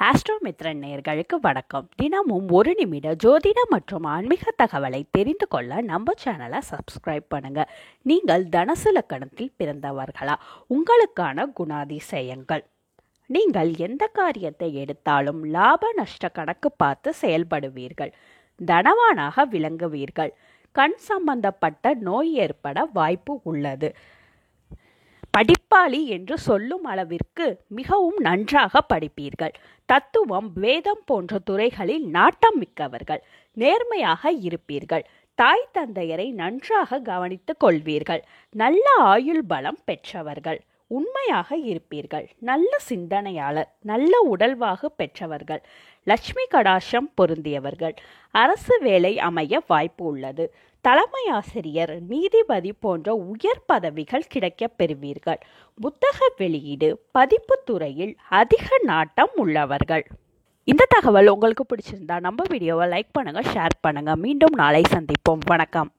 ஆஸ்ட்ரோமித்ரன் நேயர்களுக்கு வணக்கம். தினமும் ஒரு நிமிட ஜோதிட மற்றும் ஆன்மீக தகவலை தெரிந்து கொள்ள நம்ம சேனலை சப்ஸ்கிரைப் பண்ணுங்க. நீங்கள் தனுசு லக்கணத்தில் பிறந்தவர்களா? உங்களுக்கான குணாதிசயங்கள். நீங்கள் எந்த காரியத்தை எடுத்தாலும் லாப நஷ்ட கணக்கு பார்த்து செயல்படுவீர்கள். தனவானாக விளங்குவீர்கள். கண் சம்பந்தப்பட்ட நோய் ஏற்பட வாய்ப்பு உள்ளது. படிப்பாளி என்று சொல்லும் அளவிற்கு மிகவும் நன்றாக படிப்பீர்கள். தத்துவம், வேதம் போன்ற துறைகளில் நாட்டம் மிக்கவர்கள். நேர்மையாக இருப்பீர்கள். தாய் தந்தையரை நன்றாக கவனித்துக் கொள்வீர்கள். நல்ல ஆயுள் பலம் பெற்றவர்கள். உண்மையாக இருப்பீர்கள். நல்ல சிந்தனையாளர். நல்ல உடல்வாகு பெற்றவர்கள். லட்சுமி கடாட்சம் பொருந்தியவர்கள். அரசு வேலை அமைய வாய்ப்பு உள்ளது. தலைமை ஆசிரியர், நீதிபதி போன்ற உயர் பதவிகள் கிடைக்கப் பெறுவீர்கள். புத்தக வெளியீடு, பதிப்பு துறையில் அதிக நாட்டம் உள்ளவர்கள். இந்த தகவல் உங்களுக்கு பிடிச்சிருந்தா நம்ம வீடியோவை லைக் பண்ணுங்க, ஷேர் பண்ணுங்க. மீண்டும் நாளை சந்திப்போம். வணக்கம்.